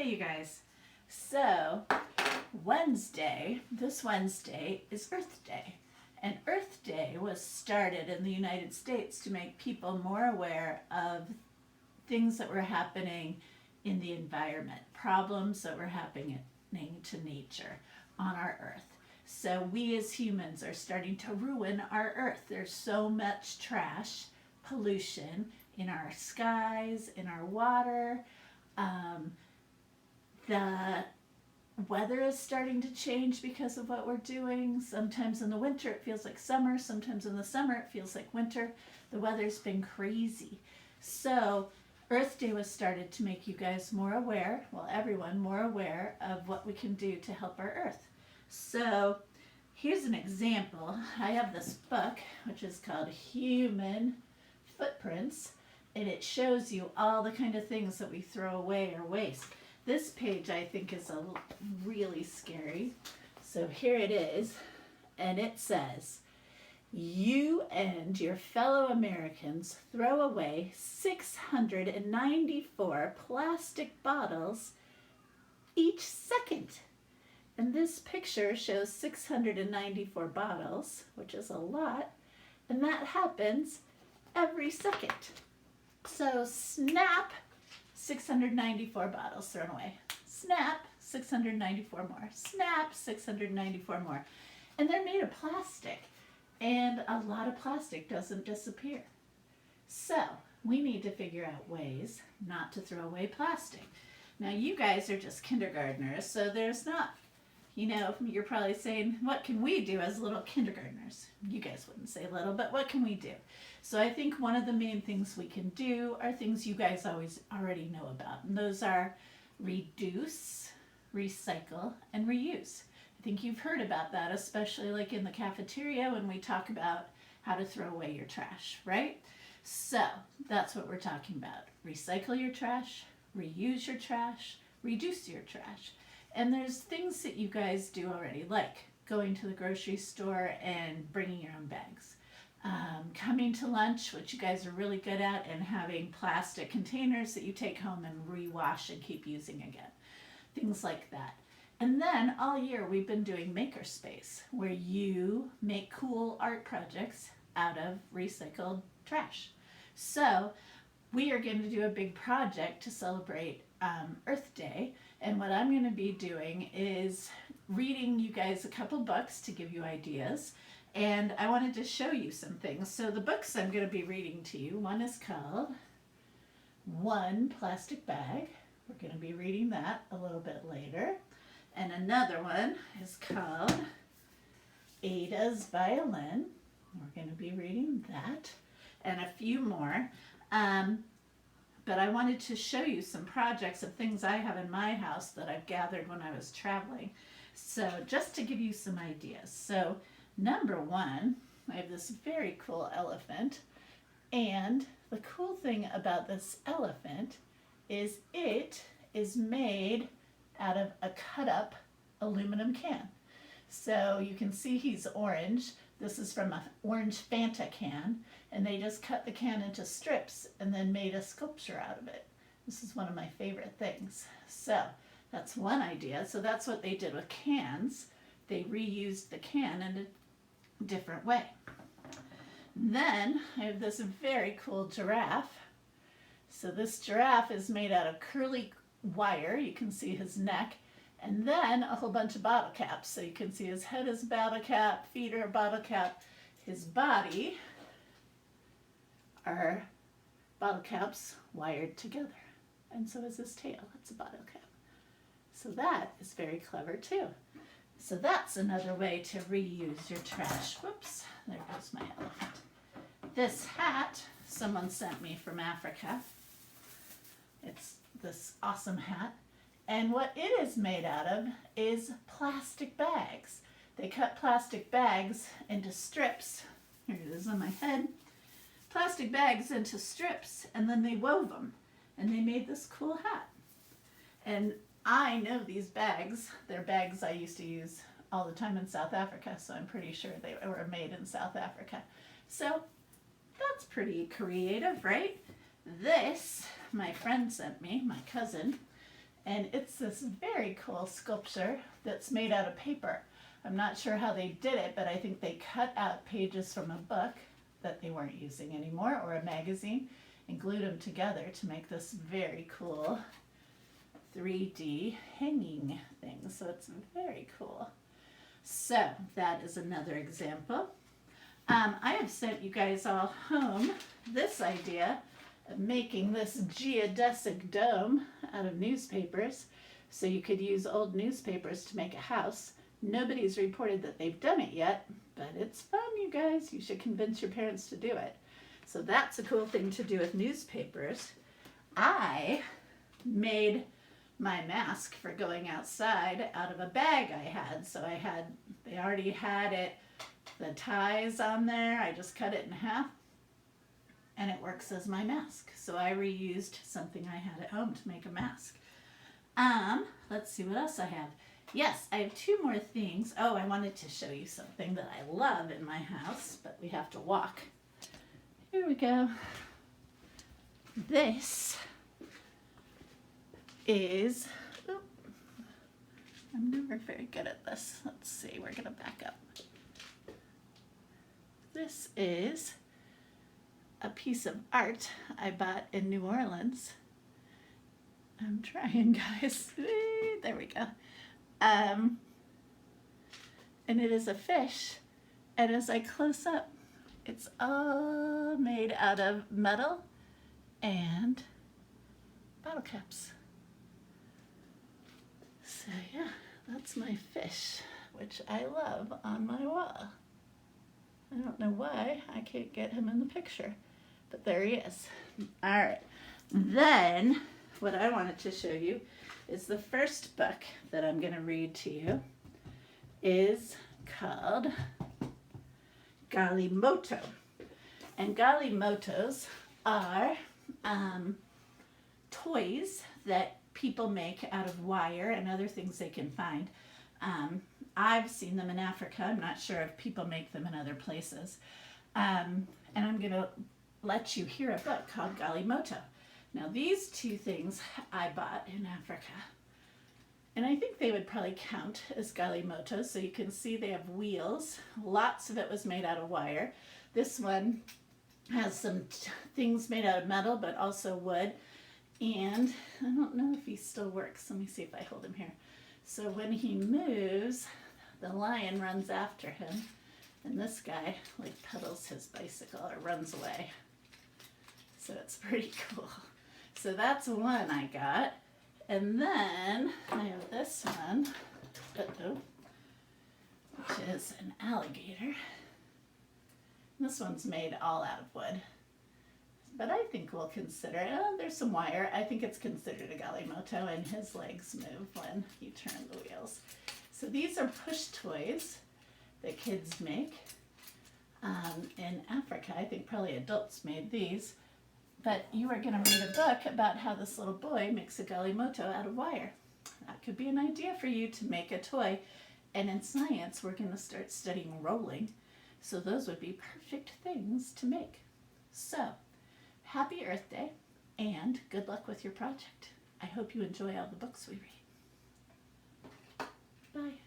Hey, you guys. So, this Wednesday is Earth Day. And Earth Day was started in the United States to make people more aware of things that were happening in the environment, problems that were happening to nature on our Earth. So, we as humans are starting to ruin our Earth. There's so much trash, pollution in our skies, in our water. The weather is starting to change because of what we're doing. Sometimes in the winter it feels like summer, sometimes in the summer it feels like winter. The weather's been crazy. So Earth Day was started to make you guys more aware, well, everyone more aware of what we can do to help our Earth. So here's an example. I have this book, which is called Human Footprints, and it shows you all the kind of things that we throw away or waste. This page I think is really scary. So here it is, and it says, you and your fellow Americans throw away 694 plastic bottles each second. And this picture shows 694 bottles, which is a lot, and that happens every second. So snap, 694 bottles thrown away. Snap, 694 more. Snap, 694 more. And they're made of plastic. And a lot of plastic doesn't disappear. So we need to figure out ways not to throw away plastic. Now you guys are just kindergartners, so there's not, you're probably saying, what can we do as little kindergartners? You guys wouldn't say little, but what can we do? So I think one of the main things we can do are things you guys already know about. And those are reduce, recycle, and reuse. I think you've heard about that, especially like in the cafeteria when we talk about how to throw away your trash, right? So that's what we're talking about. Recycle your trash, reuse your trash, reduce your trash. And there's things that you guys do already, like going to the grocery store and bringing your own bags. Coming to lunch, which you guys are really good at, and having plastic containers that you take home and rewash and keep using again. Things like that. And then all year we've been doing Makerspace, where you make cool art projects out of recycled trash. So we are going to do a big project to celebrate Earth Day. And what I'm going to be doing is reading you guys a couple books to give you ideas. And I wanted to show you some things. So the books I'm going to be reading to you, one is called One Plastic Bag. We're going to be reading that a little bit later. And another one is called Ada's Violin. We're going to be reading that. And a few more. But I wanted to show you some projects of things I have in my house that I've gathered when I was traveling. So just to give you some ideas. So number one, I have this very cool elephant. And the cool thing about this elephant is it is made out of a cut up aluminum can. So you can see he's orange. This is from an orange Fanta can, and they just cut the can into strips and then made a sculpture out of it. This is one of my favorite things. So that's one idea. So that's what they did with cans. They reused the can in a different way. Then I have this very cool giraffe. So this giraffe is made out of curly wire. You can see his neck. And then a whole bunch of bottle caps. So you can see his head is a bottle cap, feet are a bottle cap. His body are bottle caps wired together. And so is his tail. It's a bottle cap. So that is very clever too. So that's another way to reuse your trash. Whoops, there goes my elephant. This hat someone sent me from Africa. It's this awesome hat. And what it is made out of is plastic bags. They cut plastic bags into strips. Here it is on my head. Plastic bags into strips, and then they wove them. And they made this cool hat. And I know these bags. They're bags I used to use all the time in South Africa, so I'm pretty sure they were made in South Africa. So that's pretty creative, right? This, my friend sent me, my cousin, And it's this very cool sculpture that's made out of paper. I'm not sure how they did it, but I think they cut out pages from a book that they weren't using anymore, or a magazine, and glued them together to make this very cool 3D hanging thing. So it's very cool. So that is another example. I have sent you guys all home this idea of making this geodesic dome out of newspapers. So you could use old newspapers to make a house. Nobody's reported that they've done it yet, but it's fun, you guys. You should convince your parents to do it. So that's a cool thing to do with newspapers. I made my mask for going outside out of a bag I had. So they already had it, the ties on there. I just cut it in half and it works as my mask. So I reused something I had at home to make a mask. Let's see what else I have. Yes, I have two more things. Oh, I wanted to show you something that I love in my house, but we have to walk. Here we go. This is, I'm never very good at this. Let's see, we're gonna back up. This is a piece of art I bought in New Orleans. I'm trying, guys. There we go. And it is a fish, and as I close up, it's all made out of metal and bottle caps. So yeah, that's my fish, which I love, on my wall. I don't know why I can't get him in the picture, but there he is. All right, then what I wanted to show you is the first book that I'm going to read to you is called Galimoto. And Galimotos are toys that people make out of wire and other things they can find. I've seen them in Africa. I'm not sure if people make them in other places. And I'm going to let you hear a book called Galimoto. Now these two things I bought in Africa, and I think they would probably count as Galimotos. So you can see they have wheels. Lots of it was made out of wire. This one has some things made out of metal, but also wood. And I don't know if he still works. Let me see if I hold him here. So when he moves, the lion runs after him, and this guy like pedals his bicycle or runs away. So it's pretty cool. So that's one I got. And then I have this one, which is an alligator. This one's made all out of wood. But I think we'll consider it. Oh, there's some wire. I think it's considered a Galimoto, and his legs move when you turn the wheels. So these are push toys that kids make. In Africa, I think probably adults made these. But you are going to read a book about how this little boy makes a Galimoto out of wire. That could be an idea for you to make a toy. And in science, we're going to start studying rolling. So those would be perfect things to make. So, happy Earth Day, and good luck with your project. I hope you enjoy all the books we read. Bye.